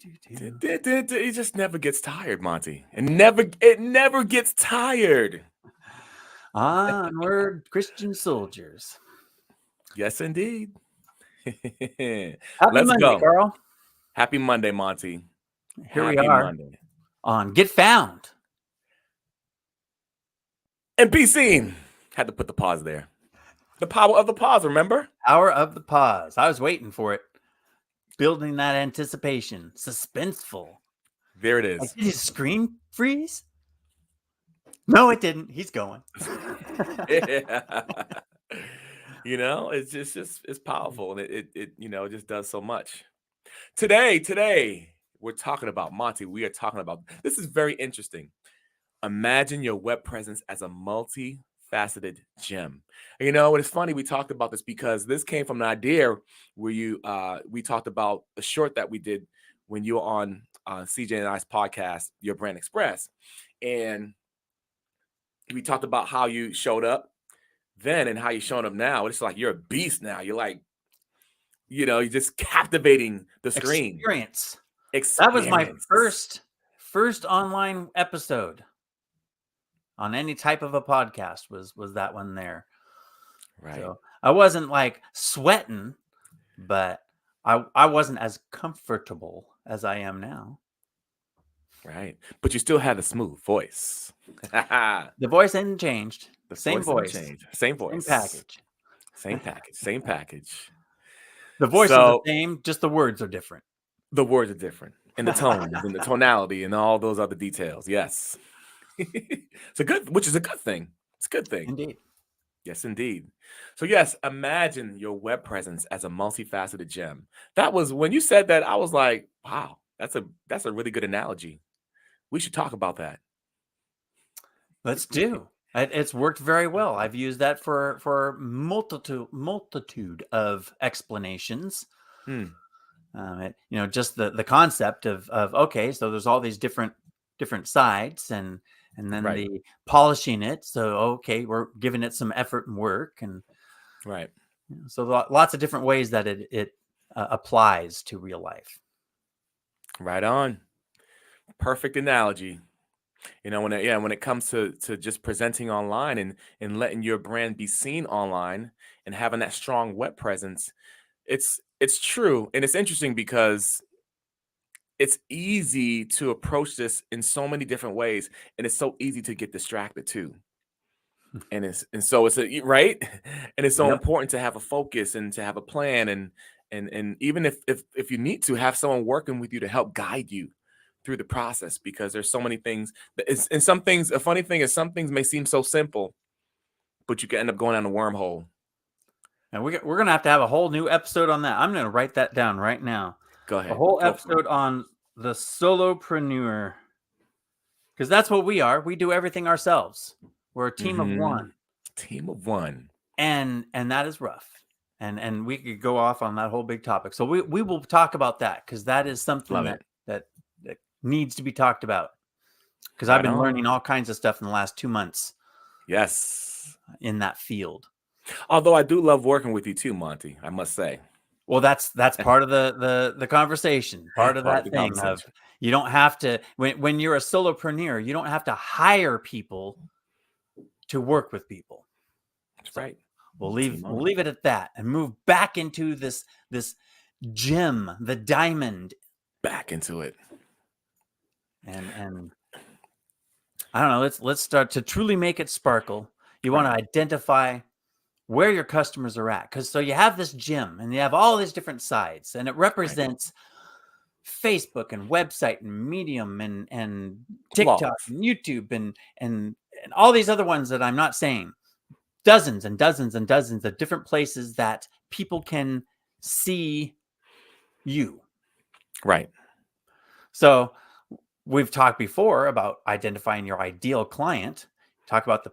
It just never gets tired, Monty. It never gets tired. Onward, Christian soldiers. Yes, indeed. Happy Let's Monday, go. Carl. Happy Monday, Monty. Here we Happy are Monday. on Get Found. And be seen. Had to put the pause there. The power of the pause, remember? Hour of the pause. I was waiting for it. Building that anticipation. Suspenseful. There it is. Did his screen freeze? No, it didn't. He's going. Yeah. It's powerful, and it just does so much. Today, we're talking about, Monty, we are talking about, this is very interesting. Imagine your web presence as a multifaceted gem. And it's funny, we talked about this because this came from an idea where we talked about a short that we did when you were on CJ and I's podcast, Your Brand Express. And we talked about how you showed up then and how you're showing up now. It's like you're a beast now. You're like, you're just captivating the screen. Experience. That was my first online episode on any type of a podcast was that one there. Right. So I wasn't like sweating, but I wasn't as comfortable as I am now. Right. But you still have a smooth voice. The voice ain't changed. The same voice. Same voice. Same package. Same package. The voice is the same, just the words are different. The words are different. And the tone and the tonality and all those other details. Yes. Which is a good thing. It's a good thing. Indeed. Yes, indeed. So yes, imagine your web presence as a multifaceted gem. That was when you said that, I was like, wow, that's a really good analogy. We should talk about that. Let's do. It's worked very well. I've used that for multitude of explanations. Just the concept of okay, so there's all these different sides and then right. the polishing it. So okay, we're giving it some effort and work, and right. So lots of different ways that it applies to real life. Right on. Perfect analogy. When it comes to just presenting online and letting your brand be seen online and having that strong web presence, it's true. And it's interesting because it's easy to approach this in so many different ways, and it's so easy to get distracted too. And so it's right. And it's so important to have a focus and to have a plan and even if you need to have someone working with you to help guide you through the process, because there's so many things and some things, a funny thing is some things may seem so simple, but you can end up going down a wormhole. And we're going to have a whole new episode on that. I'm going to write that down right now. Go ahead. A whole episode on the solopreneur, because that's what we are. We do everything ourselves. We're a team of one. Team of one. And that is rough. And we could go off on that whole big topic. So we will talk about that, because that is something that needs to be talked about, because I've been learning all kinds of stuff in the last 2 months. Yes. In that field. Although I do love working with you too, Monty, I must say. Well, that's part of the conversation. Part of that thing of you don't have to, when you're a solopreneur, you don't have to hire people to work with people. That's right. We'll leave it at that and move back into this gem, the diamond. Back into it. And I don't know, let's start to truly make it sparkle. You want to identify where your customers are at, because so you have this gem and you have all these different sides, and it represents Facebook and website and Medium and TikTok and YouTube and all these other ones that I'm not saying. Dozens and dozens and dozens of different places that people can see you. Right. So we've talked before about identifying your ideal client. Talk about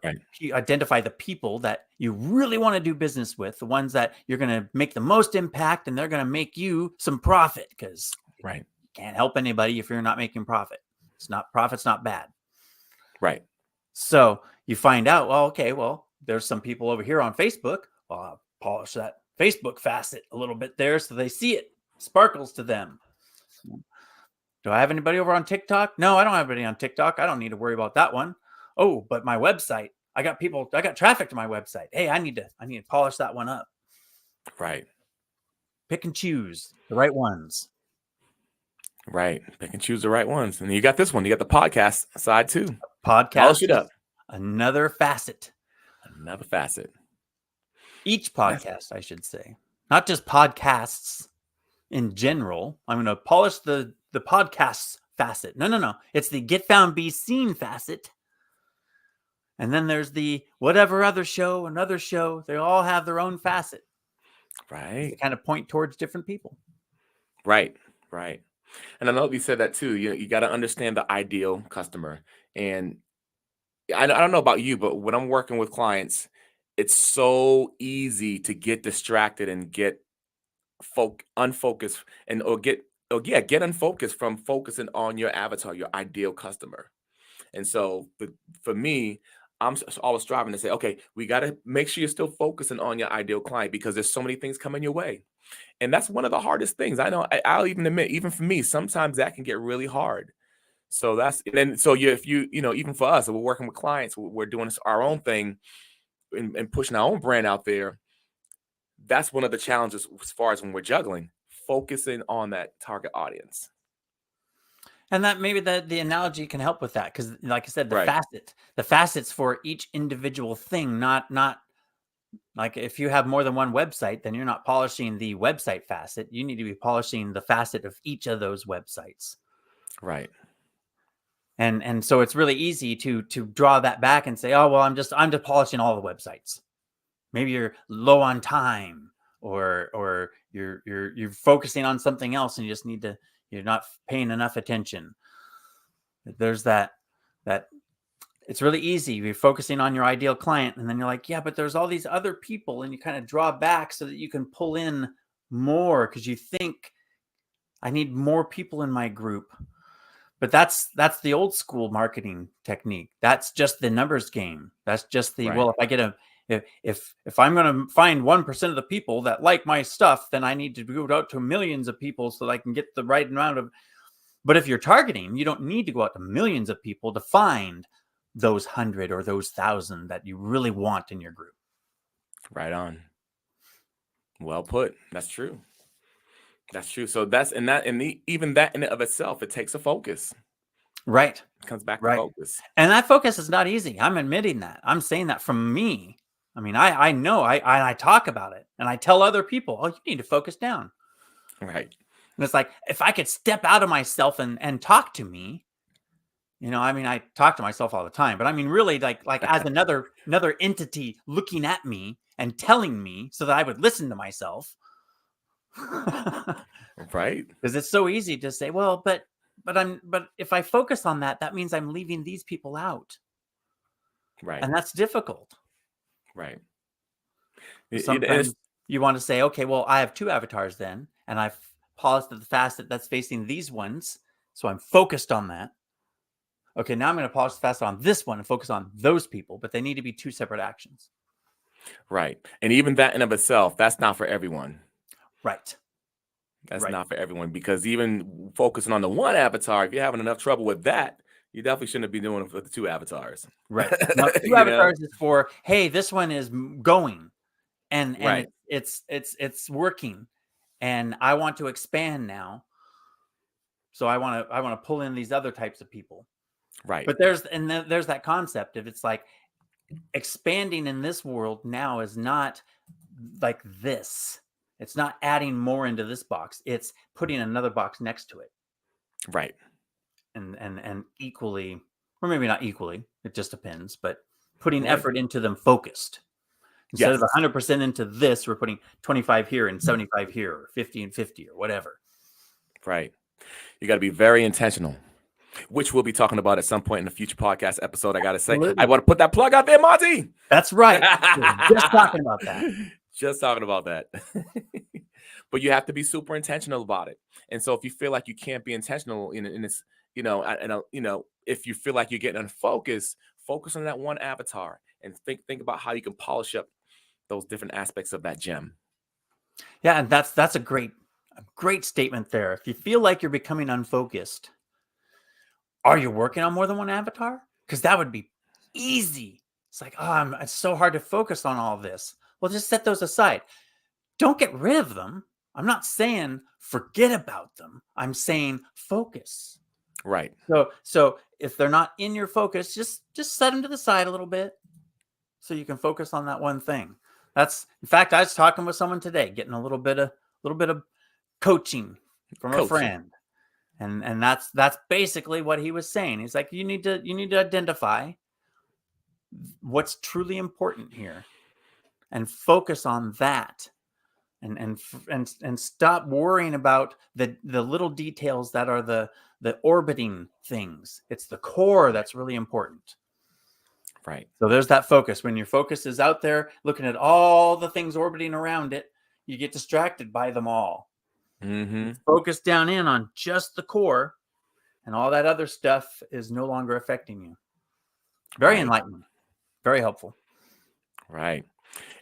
identify the people that you really want to do business with, the ones that you're going to make the most impact, and they're going to make you some profit, because you can't help anybody if you're not making profit. Profit's not bad. Right. So you find out, there's some people over here on Facebook. Well, I'll polish that Facebook facet a little bit there so they see it sparkles to them. Do I have anybody over on TikTok? No, I don't have anybody on TikTok. I don't need to worry about that one. Oh, but my website, I got traffic to my website. Hey, I need to polish that one up. Right. Pick and choose the right ones. Right. Pick and choose the right ones. And you got this one. You got the podcast side too. Podcast Polish it up. Another facet. Another facet. Each podcast, I should say. Not just podcasts in general. I'm going to polish the podcasts facet. No. It's the get found, be seen facet. And then there's the whatever other show, another show. They all have their own facet. Right. They kind of point towards different people. Right. Right. And I know you said that too. You got to understand the ideal customer. And I don't know about you, but when I'm working with clients, it's so easy to get distracted and get unfocused and get unfocused from focusing on your avatar, your ideal customer. And so for me, I'm always striving to say, okay, we got to make sure you're still focusing on your ideal client because there's so many things coming your way. And that's one of the hardest things. I know I'll even admit, even for me, sometimes that can get really hard. So if you even for us, we're working with clients, we're doing our own thing and pushing our own brand out there. That's one of the challenges as far as when we're juggling, focusing on that target audience. And that maybe the analogy can help with that because, like I said, Right. the facets for each individual thing, not like if you have more than one website, then you're not polishing the website facet. You need to be polishing the facet of each of those websites. Right. And so it's really easy to draw that back and say, oh well, I'm just polishing all the websites. Maybe you're low on time, or you're focusing on something else, and you just you're not paying enough attention. There's that it's really easy. You're focusing on your ideal client, and then you're like, yeah, but there's all these other people, and you kind of draw back so that you can pull in more because you think I need more people in my group. But that's the old school marketing technique. That's just the numbers game. That's just the Right. well, if I get if I'm going to find 1% of the people that like my stuff, then I need to go out to millions of people so that I can get the right amount of. But if you're targeting, you don't need to go out to millions of people to find those 100 or those 1,000 that you really want in your group. Right on. Well put. That's true. That's true. So even that in and of itself, it takes a focus. Right. It comes back Right. to focus. And that focus is not easy. I'm admitting that. I'm saying that from me. I mean, I know I talk about it and I tell other people, oh, you need to focus down. Right. And it's like, if I could step out of myself and talk to me, I mean, I talk to myself all the time, but I mean, really like as another entity looking at me and telling me so that I would listen to myself. Right. Because it's so easy to say, well, but if I focus on that, that means I'm leaving these people out. Right. And that's difficult. Right. Sometimes you want to say, okay, well, I have two avatars then, and I've polished the facet that's facing these ones. So I'm focused on that. Okay, now I'm going to polish the facet on this one and focus on those people, but they need to be two separate actions. Right. And even that in of itself, that's not for everyone. Right. That's not for everyone because even focusing on the one avatar, if you're having enough trouble with that, you definitely shouldn't be doing it for the two avatars. Right. Now, two avatars is for, hey, this one is going and right. it's working and I want to expand now. So I want to pull in these other types of people. Right. But there's that concept of it's like expanding in this world now is not like this. It's not adding more into this box. It's putting another box next to it. Right. And equally, or maybe not equally, it just depends, but putting effort into them focused. Instead of 100% into this, we're putting 25 here and 75 here, or 50 and 50 or whatever. Right. You got to be very intentional, which we'll be talking about at some point in a future podcast episode. I got to say, I want to put that plug out there, Monty. That's right. Just talking about that. Just talking about that. But you have to be super intentional about it. And so if you feel like you can't be intentional in this, if you feel like you're getting unfocused, focus on that one avatar and think about how you can polish up those different aspects of that gem. Yeah, and that's a great A great statement there. If you feel like you're becoming unfocused, are you working on more than one avatar? Because that would be easy. It's like, oh, it's so hard to focus on all this. Well, just set those aside. Don't get rid of them. I'm not saying forget about them. I'm saying focus. Right. So if they're not in your focus, just set them to the side a little bit so you can focus on that one thing. In fact, I was talking with someone today, getting a little bit of coaching from a friend. And that's basically what he was saying. He's like, you need to identify what's truly important here and focus on that. And stop worrying about the little details that are the orbiting things. It's the core that's really important. Right. So there's that focus. When your focus is out there looking at all the things orbiting around it, you get distracted by them all. Mm-hmm. Focus down in on just the core, and all that other stuff is no longer affecting you. Very enlightening. Very helpful. Right.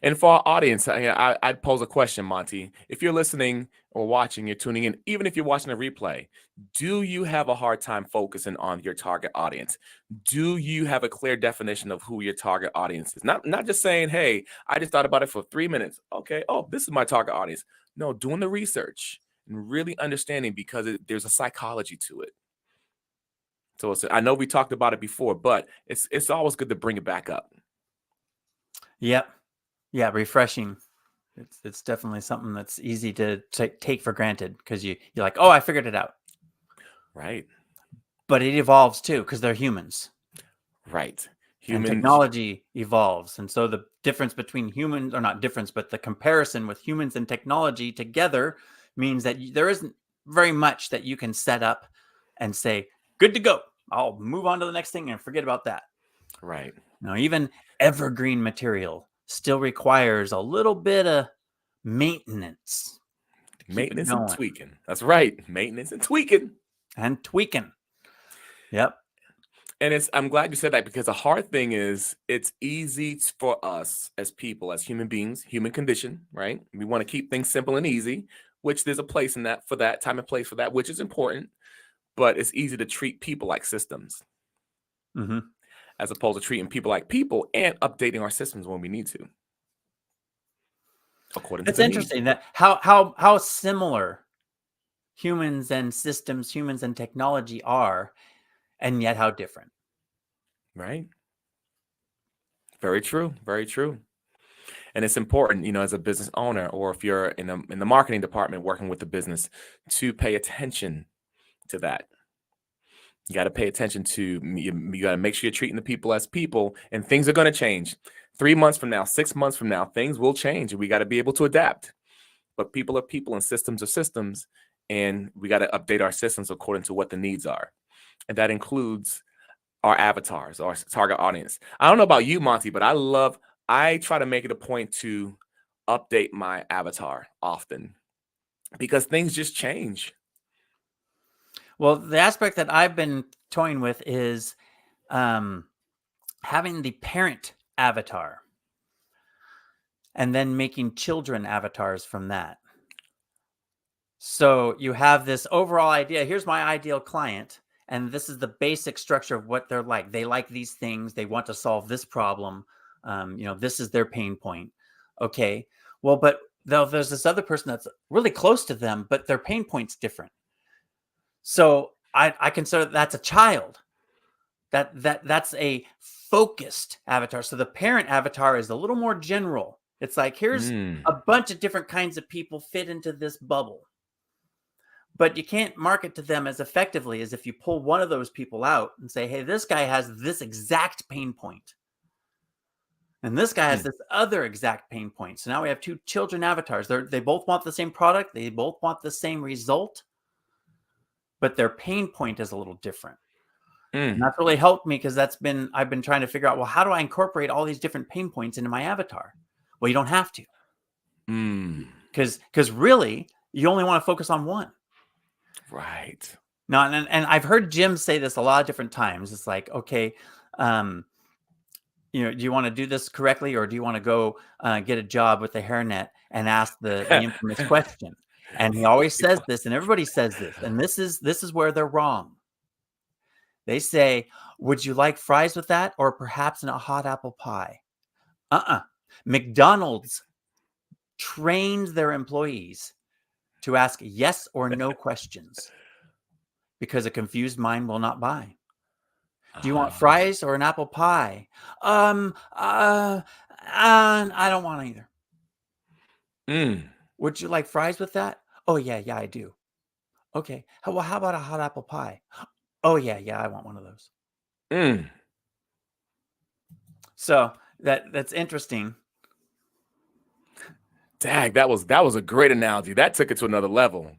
And for our audience, I'd pose a question, Monty. If you're listening or watching, you're tuning in, even if you're watching a replay, do you have a hard time focusing on your target audience? Do you have a clear definition of who your target audience is? Not just saying, hey, I just thought about it for 3 minutes. Okay. Oh, this is my target audience. No, doing the research and really understanding, because there's a psychology to it. So I know we talked about it before, but it's always good to bring it back up. Yep. Yeah, refreshing. It's definitely something that's easy to take for granted, because you're like, oh, I figured it out. Right. But it evolves too, because they're humans. Right. And technology evolves. And so the difference between humans, or not difference, but the comparison with humans and technology together means that there isn't very much that you can set up and say, good to go. I'll move on to the next thing and forget about that. Right. Now, even evergreen material still requires a little bit of maintenance. Maintenance and tweaking. That's right. Maintenance and tweaking. Yep. And I'm glad you said that, because the hard thing is, it's easy for us as people, as human beings, human condition, right? We want to keep things simple and easy, which there's a place in that, for that time and place for that, which is important. But it's easy to treat people like systems, as opposed to treating people like people and updating our systems when we need to. According to it's interesting that how similar humans and systems, humans and technology are, and yet how different. Right. Very true. Very true. And it's important, as a business owner, or if you're in the marketing department working with the business, to pay attention to that. You got to pay attention to, you got to make sure you're treating the people as people, and things are going to change. 3 months from now, 6 months from now, things will change, and we got to be able to adapt. But people are people and systems are systems, and we got to update our systems according to what the needs are. And that includes our avatars, our target audience. I don't know about you, Monty, but I try to make it a point to update my avatar often, because things just change. Well, the aspect that I've been toying with is having the parent avatar and then making children avatars from that. So you have this overall idea. Here's my ideal client, and this is the basic structure of what they're like. They like these things. They want to solve this problem. This is their pain point. Okay. Well, but there's this other person that's really close to them, but their pain point's different. So I consider that's a child. That's a focused avatar. So the parent avatar is a little more general. It's like, here's a bunch of different kinds of people fit into this bubble. But you can't market to them as effectively as if you pull one of those people out and say, hey, this guy has this exact pain point. And this guy has this other exact pain point. So now we have two children avatars. They both want the same product. They both want the same result. But their pain point is a little different. And that's really helped me, because I've been trying to figure out, well, how do I incorporate all these different pain points into my avatar? Well, you don't have to. Because really, you only want to focus on one. Right. Now, and I've heard Jim say this a lot of different times. It's like, okay, do you want to do this correctly, or do you want to go get a job with the hairnet and ask the infamous question? And he always says this, and everybody says this, and this is where they're wrong. They say, "Would you like fries with that, or perhaps in a hot apple pie?" McDonald's trained their employees to ask yes or no questions because a confused mind will not buy. Do you want Ah. fries or an apple pie? I don't want either. Mm. Would you like fries with that? Oh, yeah, I do. Okay. Well, how about a hot apple pie? Oh, yeah, I want one of those. Mm. So that's interesting. Dag, that was a great analogy. That took it to another level.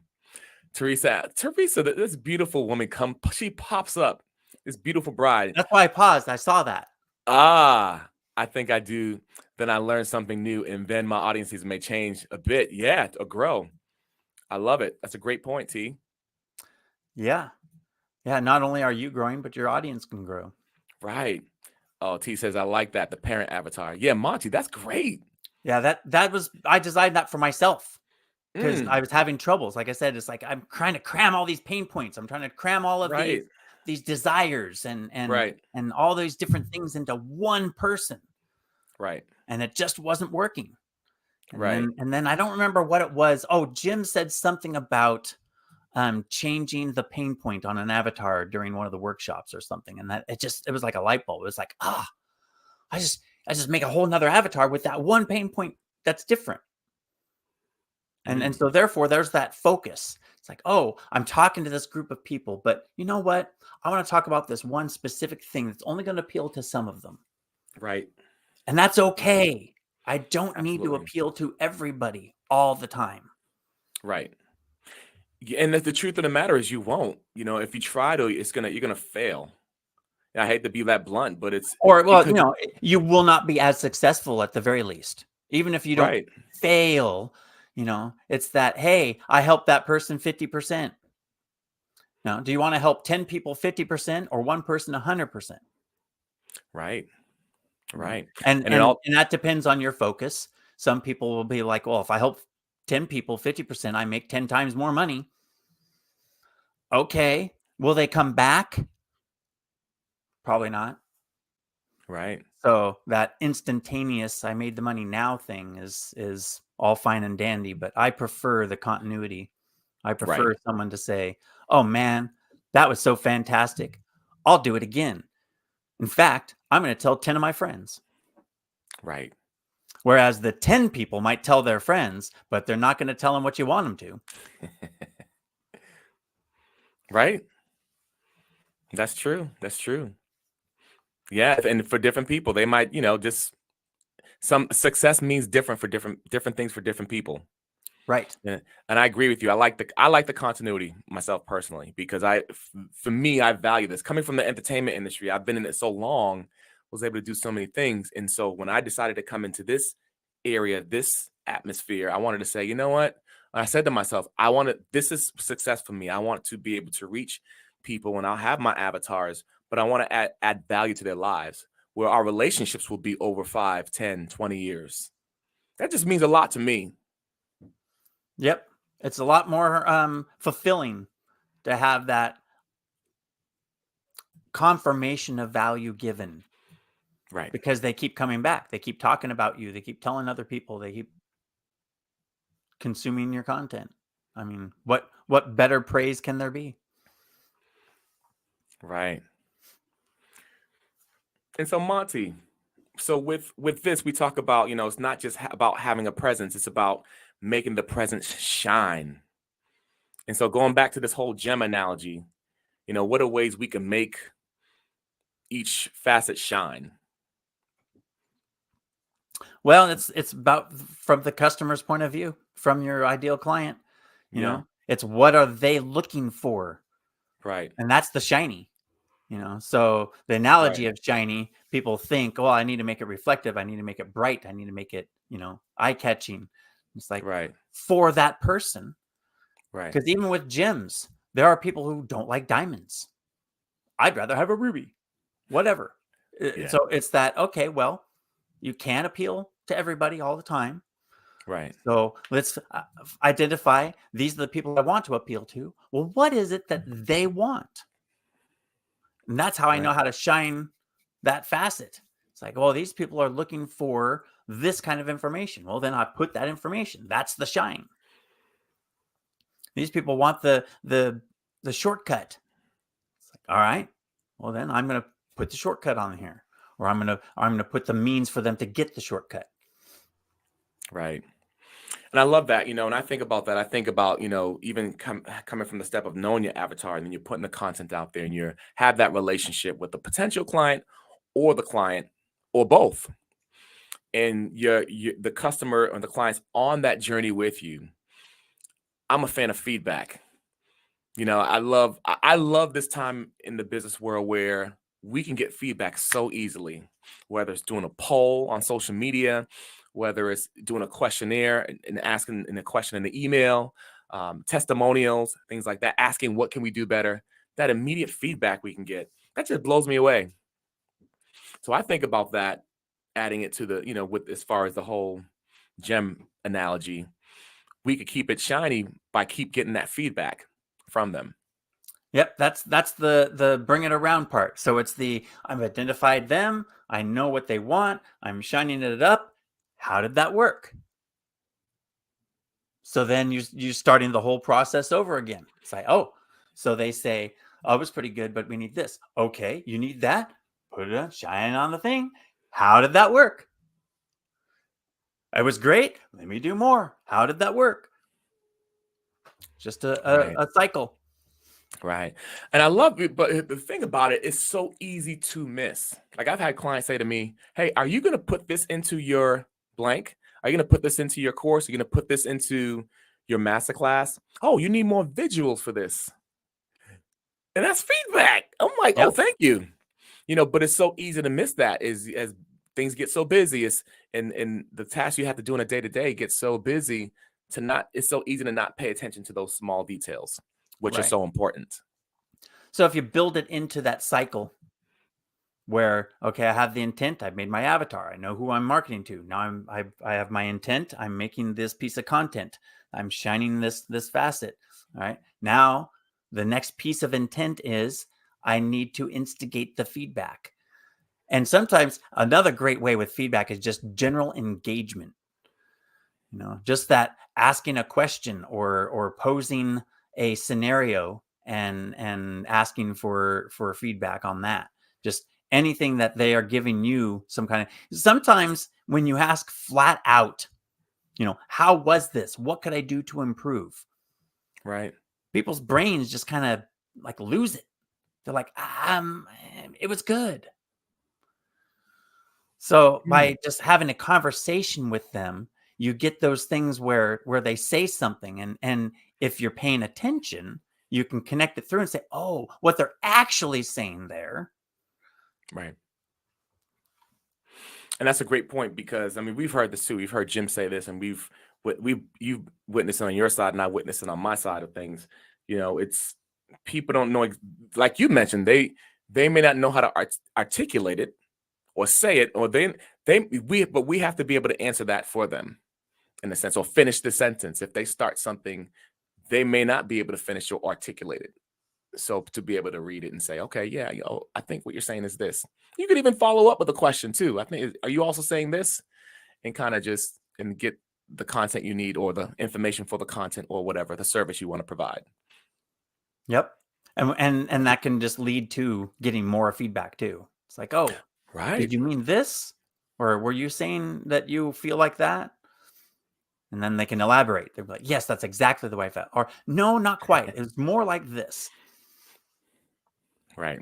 Teresa, this beautiful woman she pops up. This beautiful bride. That's why I paused. I saw that. Ah, I think I do. Then I learned something new, and then my audiences may change a bit. Yeah, or grow. I love it. That's a great point, T. Yeah. Yeah. Not only are you growing, but your audience can grow. Right. Oh, T says I like that. The parent avatar. Yeah, Monty, that's great. Yeah. That was, I designed that for myself because Mm, I was having troubles. Like I said, it's like I'm trying to cram all these pain points. I'm trying to cram all of right. these desires Right. and all those different things into one person. Right. And it just wasn't working. Right. And then I don't remember what it was. Oh, Jim said something about changing the pain point on an avatar during one of the workshops or something. And that it was like a light bulb. It was like, I just make a whole nother avatar with that one pain point that's different. And so therefore there's that focus. It's like, oh, I'm talking to this group of people, but you know what? I want to talk about this one specific thing that's only going to appeal to some of them. Right. And that's okay. I don't need to Absolutely. appeal to everybody all the time. Right. Yeah, and the truth of the matter is you won't. If you try to, you're gonna fail. And I hate to be that blunt, but it's Or, well, because you will not be as successful at the very least. Even if you don't right. fail, it's that, hey, I helped that person 50%. Now, do you want to help 10 people 50% or one person 100%? Right. Right. And And it all that depends on your focus. Some people will be like, well, if I help 10 people 50%, I make 10 times more money. Okay. Will they come back? Probably not. right. So that instantaneous I made the money now thing is all fine and dandy, but I prefer the continuity. I prefer Right. someone to say, "Oh man, that was so fantastic. I'll do it again." In fact, I'm going to tell 10 of my friends. Right. Whereas the 10 people might tell their friends, but they're not going to tell them what you want them to. Right. That's true. That's true. Yeah, and for different people, they might, just some success means different things for different people. Right. Yeah, and I agree with you. I like the continuity myself personally because for me, I value this. Coming from the entertainment industry, I've been in it so long, was able to do so many things. And so when I decided to come into this area, this atmosphere, I wanted to say, you know what? I said to myself, this is success for me. I want to be able to reach people and I'll have my avatars, but I want to add value to their lives where our relationships will be over 5, 10, 20 years. That just means a lot to me. Yep. It's a lot more fulfilling to have that confirmation of value given. Right. Because they keep coming back. They keep talking about you. They keep telling other people. They keep consuming your content. I mean, what better praise can there be? Right. And so Monty, so with this we talk about, it's not just about having a presence, it's about making the presence shine. And so going back to this whole gem analogy, what are ways we can make each facet shine? Well, it's about from the customer's point of view, from your ideal client. Yeah. It's what are they looking for, Right. and that's the shiny. So the analogy Right. of shiny, people think, oh, I need to make it reflective. I need to make it bright. I need to make it, eye catching. It's like Right. for that person. Right. Because even with gems, there are people who don't like diamonds. I'd rather have a ruby, whatever. Yeah. So it's that, okay, well, you can't appeal to everybody all the time. Right. So let's identify these are the people I want to appeal to. Well, what is it that they want? And that's how I know Right. how to shine that facet. It's like, oh, these people are looking for this kind of information. Well, then I put that information. That's the shine. These people want the shortcut. It's like, all right, well then I'm going to put the shortcut on here, or I'm gonna put the means for them to get the shortcut. Right. And I love that, and I think about that. I think about, even coming from the step of knowing your avatar and then you're putting the content out there and you have that relationship with the potential client or the client or both. And the customer or the client's on that journey with you. I'm a fan of feedback. I love this time in the business world where we can get feedback so easily, whether it's doing a poll on social media, whether it's doing a questionnaire and asking in a question in the email, testimonials, things like that, asking what can we do better. That immediate feedback we can get, that just blows me away. So I think about that, adding it to with as far as the whole gem analogy, we could keep it shiny by keep getting that feedback from them. Yep, that's the bring it around part. So it's I've identified them, I know what they want, I'm shining it up. How did that work? So then you starting the whole process over again. It's like, oh, so they say, oh, it was pretty good, but we need this. Okay, you need that. Put it on, shine on the thing. How did that work? It was great. Let me do more. How did that work? Just Right. a cycle. Right. And I love it, but the thing about it is so easy to miss. Like I've had clients say to me, "Hey, are you going to put this into your blank? Are you going to put this into your course? Are you going to put this into your masterclass? Oh, you need more visuals for this." And that's feedback. I'm like, "Oh, Yep. thank you." But it's so easy to miss that is as things get so busy. And the tasks you have to do on a day to day get so busy it's so easy to not pay attention to those small details, which are Right. so important. So if you build it into that cycle where, okay, I have the intent, I've made my avatar, I know who I'm marketing to. Now I have my intent, I'm making this piece of content, I'm shining this facet. All right. Now the next piece of intent is I need to instigate the feedback. And sometimes another great way with feedback is just general engagement. Just that asking a question or posing a scenario and asking for feedback on that. Just anything that they are giving you some kind of. Sometimes when you ask flat out, how was this? What could I do to improve? Right. People's brains just kind of like lose it. They're like, it was good. So Hmm. by just having a conversation with them, you get those things where they say something, and if you're paying attention, you can connect it through and say, "Oh, what they're actually saying there." Right. And that's a great point because I mean we've heard this too. We've heard Jim say this, and you've witnessed it on your side, and I witnessed it on my side of things. It's people don't know like you mentioned they may not know how to articulate it or say it, or but we have to be able to answer that for them in a sense, or finish the sentence. If they start something, they may not be able to finish or articulate it. So to be able to read it and say, okay, yeah, I think what you're saying is this. You could even follow up with a question too. I think, are you also saying this? And kind of just and get the content you need or the information for the content or whatever the service you want to provide. Yep. And that can just lead to getting more feedback too. It's like, "Oh, Right. did you mean this? Or were you saying that you feel like that?" And then they can elaborate. They're like, "Yes, that's exactly the way I felt." Or, "No, not quite. It's more like this." Right.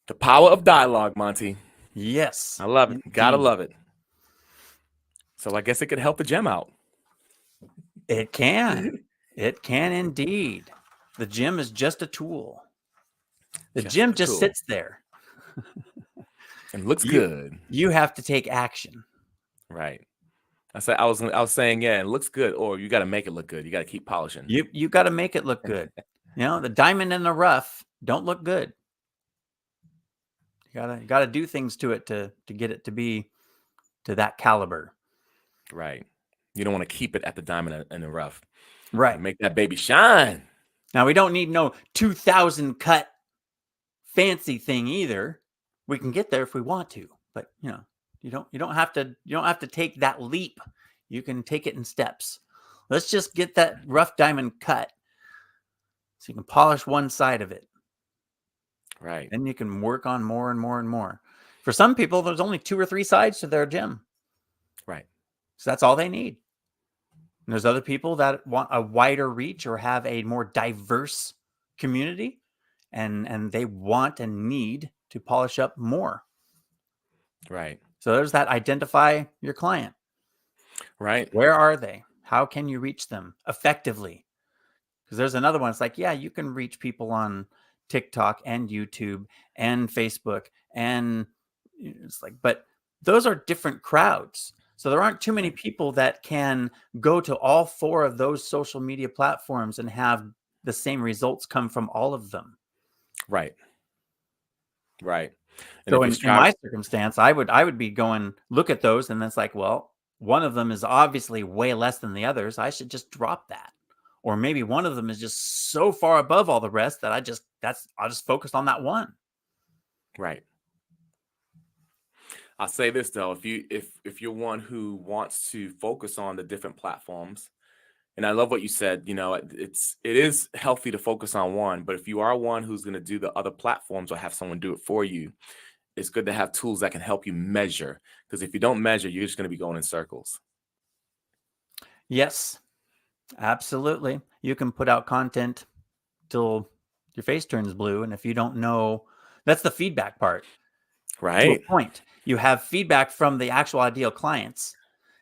The power of dialogue, Monty. Yes, I love it. Gotta indeed. love it. So I guess it could help the gem out. It can. It can indeed. The gym is just a tool. The Just gym a just tool sits there. and looks You good. you have to take action. Right. I was saying, yeah, it looks good, or you got to make it look good. You got to keep polishing. You got to make it look good. The diamond in the rough don't look good. You gotta do things to it to get it to be to that caliber. Right. You don't want to keep it at the diamond in the rough. You Right. make that baby shine. Now we don't need no 2000 cut fancy thing either. We can get there if we want to, but you don't have to take that leap. You can take it in steps. Let's just get that rough diamond cut so you can polish one side of it. Right. Then you can work on more and more and more. For some people, there's only 2 or 3 sides to their gym. Right. So that's all they need. And there's other people that want a wider reach or have a more diverse community, and they want and need to polish up more. Right. So there's that identify your client. Right. Where are they? How can you reach them effectively? Because there's another one. It's like, yeah, you can reach people on TikTok and YouTube and Facebook. And it's like, but those are different crowds. So there aren't too many people that can go to all 4 of those social media platforms and have the same results come from all of them. Right. Right. And So if in my circumstance, I would be going, look at those, and it's like, well, one of them is obviously way less than the others. I should just drop that. Or maybe one of them is just so far above all the rest that I'll just focus on that one. Right. I'll say this though, if you're one who wants to focus on the different platforms, and I love what you said, it is healthy to focus on one, but if you are one who's going to do the other platforms or have someone do it for you, it's good to have tools that can help you measure. Because if you don't measure, you're just going to be going in circles. Yes, absolutely. You can put out content till your face turns blue, and if you don't know, that's the feedback part. To a Right. point, you have feedback from the actual ideal clients,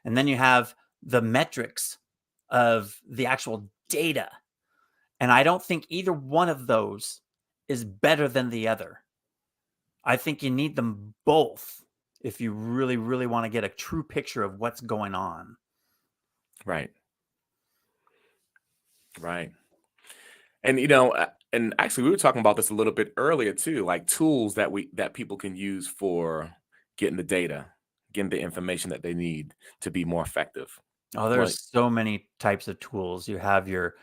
and then you have the metrics of the actual data. And I don't think either one of those is better than the other. I think you need them both if you really, really want to get a true picture of what's going on. Right. Right. And and actually we were talking about this a little bit earlier too, like tools that people can use for getting the data, getting the information that they need to be more effective. Oh, Like, there's so many types of tools. You have your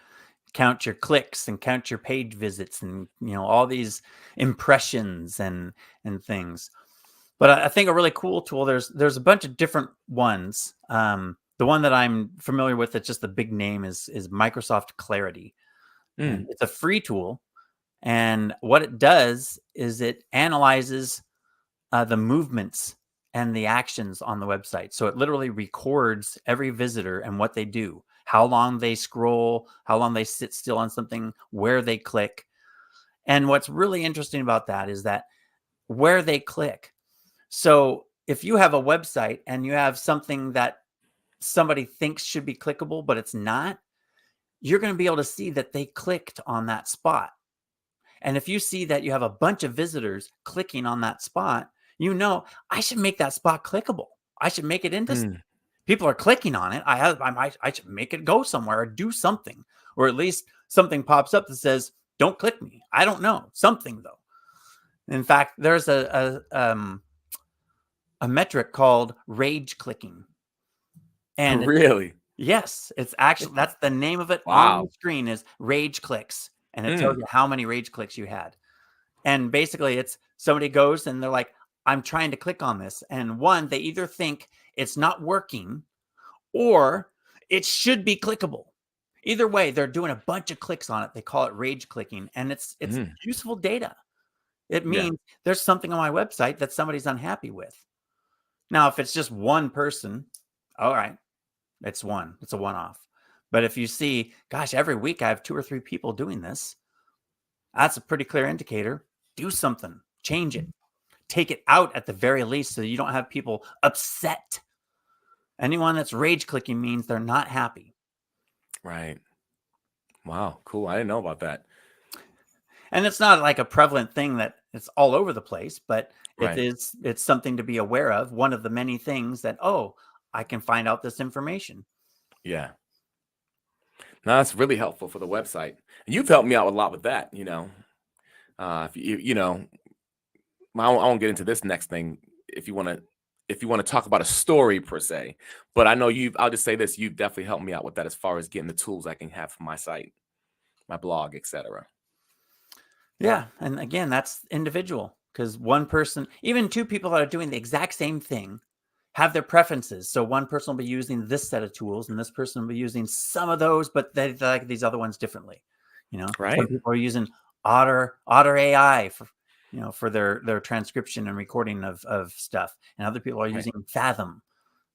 count your clicks and count your page visits and all these impressions and things. But I think a really cool tool, there's a bunch of different ones. The one that I'm familiar with that's just the big name is Microsoft Clarity. And mm, it's a free tool. And what it does is it analyzes the movements and the actions on the website. So it literally records every visitor and what they do, how long they scroll, how long they sit still on something, where they click. And what's really interesting about that is that where they click. So if you have a website and you have something that somebody thinks should be clickable, but it's not, you're going to be able to see that they clicked on that spot. And if you see that you have a bunch of visitors clicking on that spot, I should make that spot clickable. I should make it into mm, people are clicking on it. I should make it go somewhere or do something, or at least something pops up that says, "Don't click me." I don't know, something though. In fact, there's a metric called rage clicking, and really? yes, it's actually that's the name of it on the Wow. screen is rage clicks, and it tells Mm, you how many rage clicks you had. And basically, it's somebody goes and they're like, I'm trying to click on this. And one, they either think it's not working or it should be clickable. Either way, they're doing a bunch of clicks on it. They call it rage clicking, and it's mm, useful data. It yeah. means there's something on my website that somebody's unhappy with. Now, if it's just one person, all right, it's a one off. But if you see, gosh, every week I have 2 or 3 people doing this, that's a pretty clear indicator. Do something, change it, take it out at the very least so you don't have people upset. Anyone that's rage clicking means they're not happy. Right. Wow. Cool. I didn't know about that. And it's not like a prevalent thing that it's all over the place, but Right. it's something to be aware of. One of the many things that, oh, I can find out this information. Yeah. No, that's really helpful for the website. And you've helped me out a lot with that, if you know, I won't get into this next thing if you want to if you want to talk about a story per se. But I know I'll just say this, you've definitely helped me out with that as far as getting the tools I can have for my site, my blog, etc. Yeah. And again, that's individual, because one person, even two people that are doing the exact same thing, have their preferences. So one person will be using this set of tools and this person will be using some of those, but they like these other ones differently. Some Right. people are using Otter AI for, for their transcription and recording of stuff. And other people are Right. using Fathom,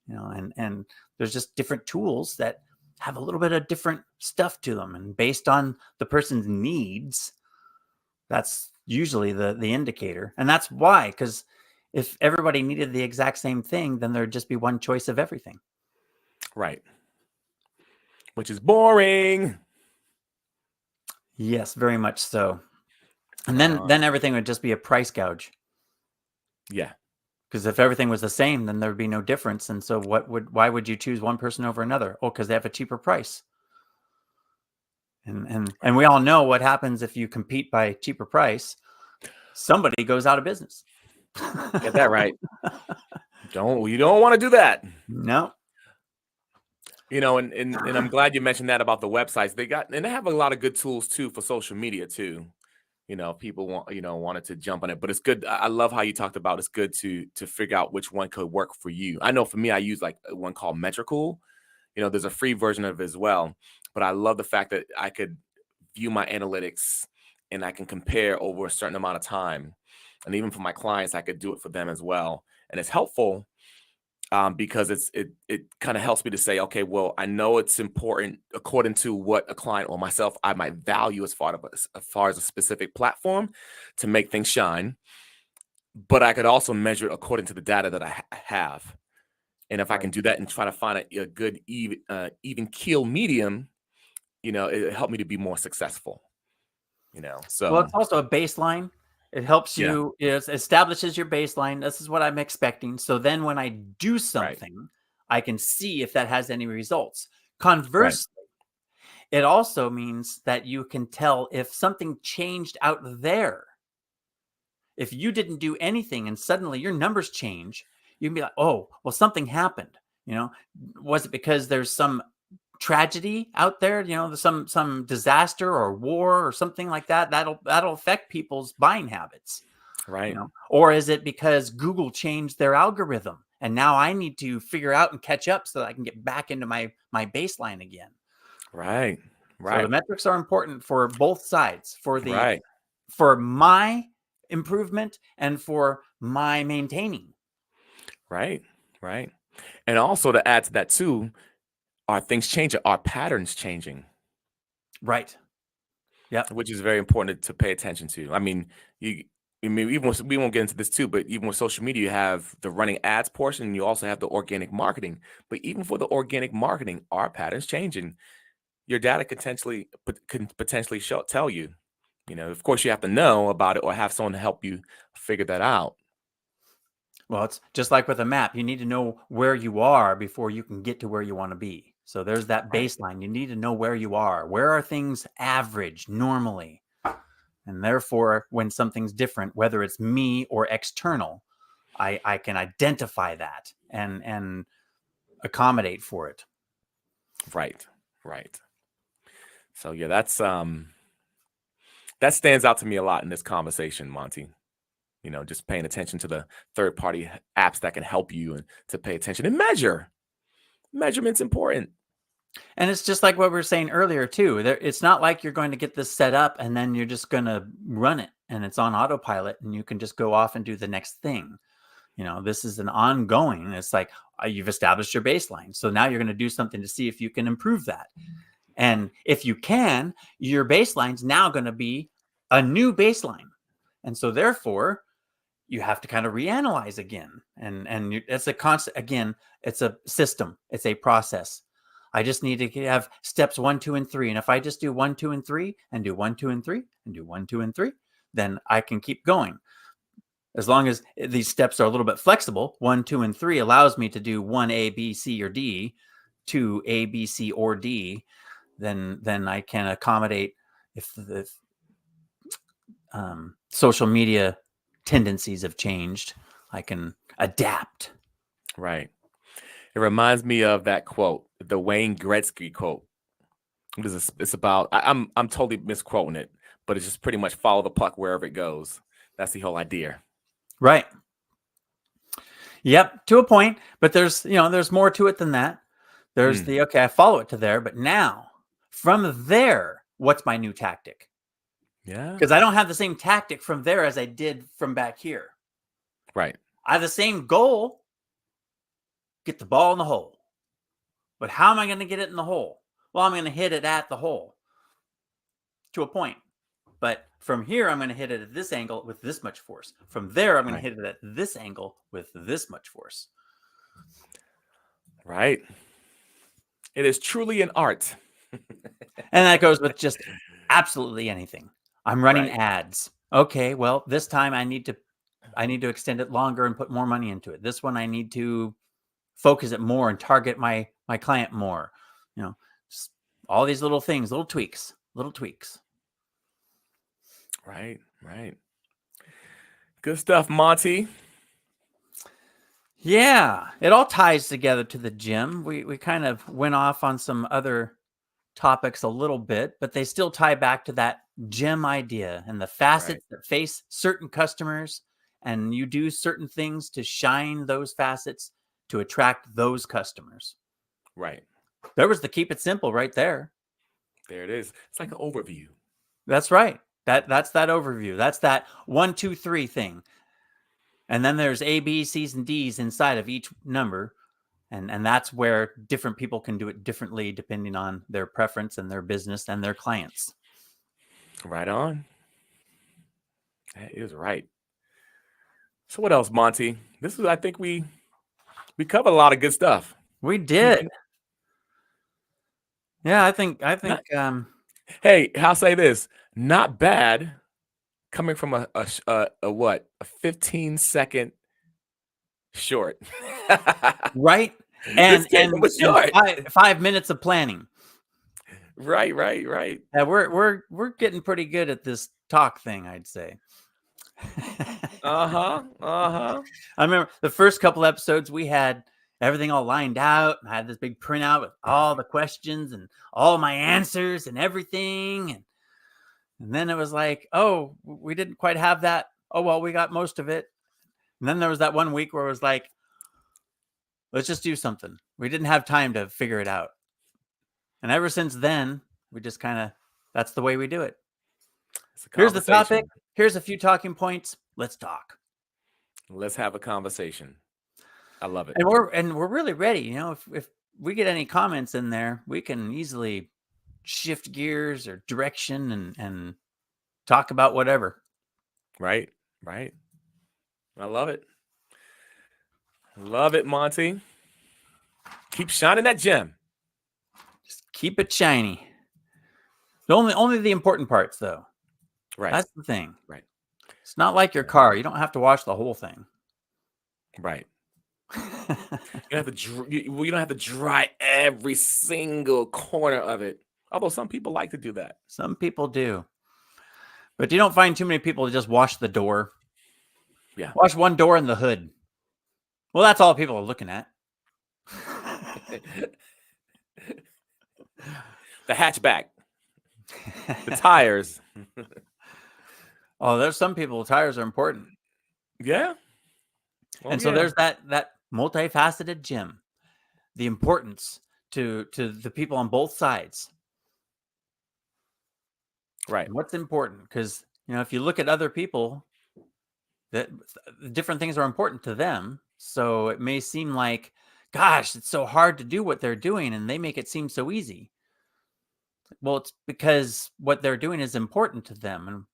and there's just different tools that have a little bit of different stuff to them. And based on the person's needs, that's usually the indicator. And that's why, because if everybody needed the exact same thing, then there'd just be one choice of everything. Right. Which is boring. Yes, very much so. And Right then on. then everything would just be a price gouge. Yeah. Because if everything was the same, then there would be no difference. And so why would you choose one person over another? Oh, because they have a cheaper price. And we all know what happens if you compete by cheaper price. Somebody goes out of business. Get that right. You don't want to do that. No. And I'm glad you mentioned that about the websites. They have a lot of good tools too for social media too. People wanted to jump on it, but it's good. I love how you talked about it's good to figure out which one could work for you. I know for me, I use like one called Metricool. There's a free version of it as well, but I love the fact that I could view my analytics and I can compare over a certain amount of time. And even for my clients, I could do it for them as well. And it's helpful because it kind of helps me to say, okay, well, I know it's important according to what a client or myself I might value as far as a specific platform to make things shine, but I could also measure it according to the data that I have. And if I can do that and try to find a good even keel medium, it helped me to be more successful. Well, So it's also a baseline. It helps yeah, you, it establishes your baseline. This is what I'm expecting. So then when I do right, something, I can see if that has any results. right, Conversely, it also means that you can tell if something changed out there. If you didn't do anything and suddenly your numbers change, you can be like, oh, well, something happened. Was it because there's some tragedy out there, some disaster or war or something like that that'll affect people's buying habits, right, or is it because Google changed their algorithm and now I need to figure out and catch up so that I can get back into my baseline again? right, So the right, metrics are important for both sides, right, for my improvement and for my maintaining. right, right. And also to add to that too, are things changing? Are patterns changing? Right. Yep. Which is very important to pay attention to. Even we won't get into this too, but even with social media, you have the running ads portion, and you also have the organic marketing. But even for the organic marketing, are patterns changing? Your data can potentially tell you. Of course, you have to know about it or have someone to help you figure that out. Well, it's just like with a map. You need to know where you are before you can get to where you want to be. So there's that Right. baseline. You need to know where you are. Where are things average normally? And therefore, when something's different, whether it's me or external, I can identify that and accommodate for it. Right. Right. So yeah, that stands out to me a lot in this conversation, Monty. Just paying attention to the third party apps that can help you and to pay attention and measure. Measurement's important. And it's just like what we were saying earlier too. It's not like you're going to get this set up and then you're just going to run it and it's on autopilot and you can just go off and do the next thing. This is an ongoing. It's like you've established your baseline. So now you're going to do something to see if you can improve that. And if you can, your baseline's now going to be a new baseline. And so therefore, you have to kind of reanalyze again. And it's a constant, again, it's a system. It's a process. I just need to have steps 1, 2, and 3. And if I just do 1, 2, and 3 and do 1, 2, and 3 and do 1, 2, and 3, then I can keep going. As long as these steps are a little bit flexible, 1, 2, and 3 allows me to do 1 A, B, C, or D, 2 A, B, C, or D, then I can accommodate if social media tendencies have changed. I can adapt. Right. It reminds me of that quote, the Wayne Gretzky quote. It's about I'm totally misquoting it, but it's just pretty much follow the puck wherever it goes. That's the whole idea. Right. Yep, to a point, but there's more to it than that. There's Mm, okay, I follow it to there, but now from there, what's my new tactic? yeah. Because I don't have the same tactic from there as I did from back here. Right. I have the same goal, get the ball in the hole. But how am I going to get it in the hole? Well, I'm going to hit it at the hole to a point. But from here, I'm going to hit it at this angle with this much force. From there, I'm going to Right. hit it at this angle with this much force. Right. It is truly an art. And that goes with just absolutely anything. I'm running Right. ads. Okay, well, this time I need to extend it longer and put more money into it. This one I need to focus it more and target my client more. You know, just all these little things, little tweaks. Right. Right. Good stuff, Monty. Yeah, it all ties together to the gym. We kind of went off on some other topics a little bit, but they still tie back to that gym idea and the Right. facets that face certain customers, and you do certain things to shine those facets to attract those customers. Right. There was the keep it simple right there. There it is. It's like an overview. That's right. That's that overview. That's that 1, 2, 3 thing. And then there's A, B, C's, and D's inside of each number. And that's where different people can do it differently depending on their preference and their business and their clients. Right on. That is right. So what else, Monty? I think we covered a lot of good stuff. We You did. can Yeah, I think not, hey, I'll say this. Not bad coming from a what? A 15-second short. right. This And game and was and short. 5 minutes of planning. Right, right, right. Yeah, we're getting pretty good at this talk thing, I'd say. Uh-huh. Uh-huh. I remember the first couple episodes we had everything all lined out. I had this big printout with all the questions and all my answers and everything. And then it was like, oh, we didn't quite have that. Oh, well, we got most of it. And then there was that one week where it was like, let's just do something. We didn't have time to figure it out. And ever since then, we just kind of, that's the way we do it. It's a Here's the topic. conversation. Here's a few talking points. Let's talk. Let's have a conversation. I love it. And we're really ready. You know, if we get any comments in there, we can easily shift gears or direction and talk about whatever. Right, right. I love it. Love it, Monty. Keep shining that gem. Just keep it shiny. Only the important parts, though. Right, That's the thing. right, It's not like your car. You don't have to wash the whole thing. right. You don't have to. You don't have to dry every single corner of it. Although some people like to do that. Some people do. But you don't find too many people to just wash the door. Yeah. Wash one door and the hood. Well, that's all people are looking at. The hatchback, the tires. Oh, there's some people, tires are important. Yeah. Oh, And so yeah. there's that multifaceted gym. The importance to the people on both sides. Right. And what's important? Because, you know, if you look at other people, that different things are important to them. So it may seem like, gosh, it's so hard to do what they're doing, and they make it seem so easy. Well, it's because what they're doing is important to them,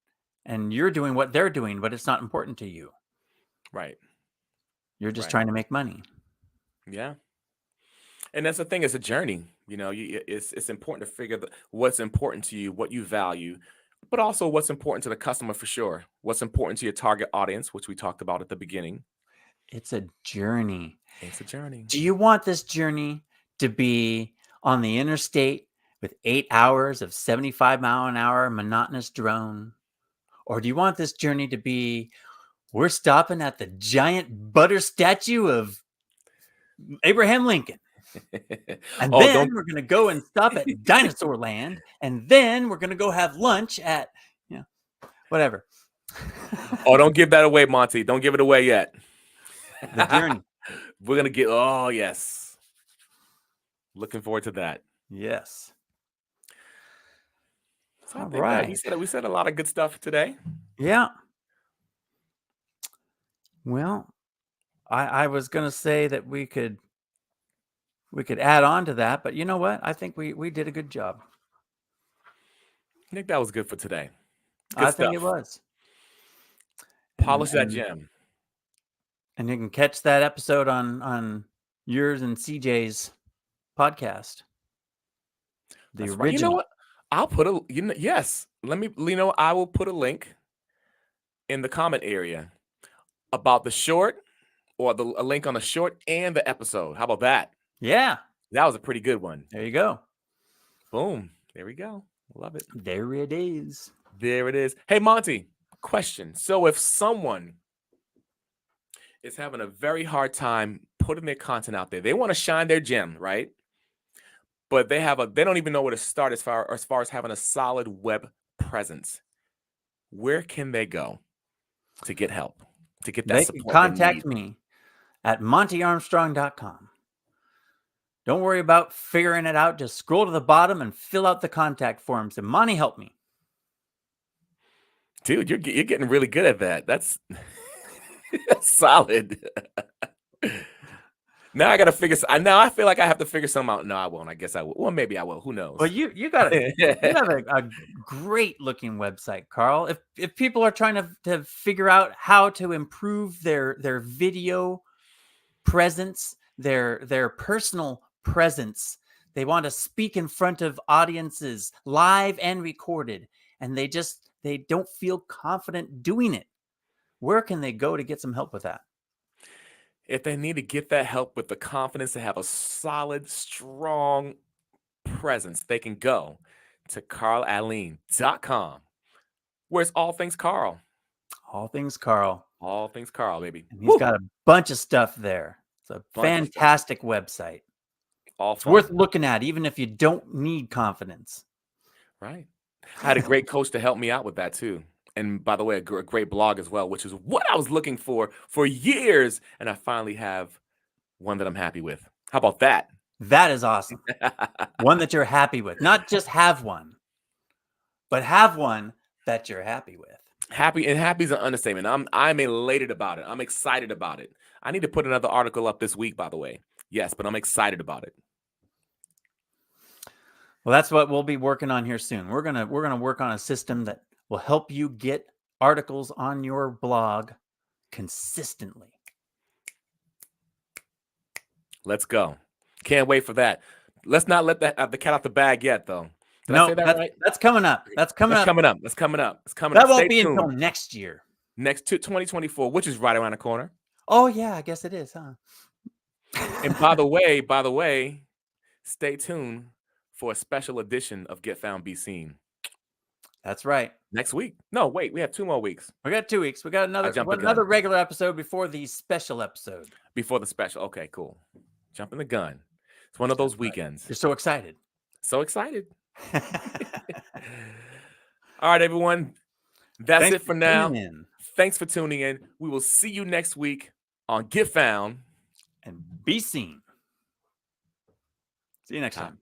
and you're doing what they're doing, but it's not important to you. Right. You're just Right. trying to make money. Yeah. And that's the thing. It's a journey. You know, it's important to figure what's important to you, what you value, but also what's important to the customer for sure. What's important to your target audience, which we talked about at the beginning. It's a journey. It's a journey. Do you want this journey to be on the interstate with 8 hours of 75-mile-an-hour monotonous drone? Or do you want this journey to be, we're stopping at the giant butter statue of Abraham Lincoln. And Oh, then don't we're going to go and stop at Dinosaur Land. And then we're going to go have lunch at, whatever. don't give that away, Monty. Don't give it away yet. The journey. We're going to get, oh, yes. Looking forward to that. Yes. So I All think right. we said a lot of good stuff today. Yeah. Well, I was going to say that we could add on to that, but you know what? I think we did a good job. I think that was good for today. I think it was. Polish that gem. And you can catch that episode on yours and CJ's podcast. The That's original. right. You know what? I'll put yes. I will put a link in the comment area about the short, or a link on the short and the episode. How about that? Yeah. That was a pretty good one. There you go. Boom. There we go. Love it. There it is. There it is. Hey, Monty, question. So if someone is having a very hard time putting their content out there, they want to shine their gem, right? But they don't even know where to start as far as having a solid web presence. Where can they go to get help, to get that support? They can contact me at montyarmstrong.com. Don't worry about figuring it out. Just scroll to the bottom and fill out the contact forms, and Monty help me. Dude, you're getting really good at that. That's solid. Now I got to figure. Now I feel like I have to figure something out. No, I won't. I guess I will. Well, maybe I will. Who knows? Well, you have a great looking website, Carl. If people are trying to figure out how to improve their video presence, their personal presence, they want to speak in front of audiences, live and recorded, and they don't feel confident doing it. Where can they go to get some help with that? If they need to get that help with the confidence to have a solid, strong presence, they can go to carlaline.com, where it's all things Carl. All things Carl. All things Carl, baby. And he's got a bunch of stuff there. It's a fantastic website. It's worth looking at, even if you don't need confidence. Right. I had a great coach to help me out with that too. And by the way, a great blog as well, which is what I was looking for years. And I finally have one that I'm happy with. How about that? That is awesome. One that you're happy with. Not just have one, but have one that you're happy with. Happy is an understatement. I'm elated about it. I'm excited about it. I need to put another article up this week, by the way. Yes, but I'm excited about it. Well, that's what we'll be working on here soon. We're gonna work on a system that will help you get articles on your blog consistently. Let's go. Can't wait for that. Let's not let the cat out the bag yet, though. Did I say that right? That's coming up. That's coming up. That won't be until next year. Next to 2024, which is right around the corner. Oh yeah, I guess it is, huh? And by the way, stay tuned for a special edition of Get Found, Be Seen. That's right. Next week. No, wait, we have 2 more weeks. We got 2 weeks. We got another regular episode before the special episode. Before the special. Okay, cool. Jumping the gun. It's one of those weekends. You're so excited. So excited. All right, everyone. That's it for now. Thanks for tuning in. We will see you next week on Get Found and Be Seen. See you next time.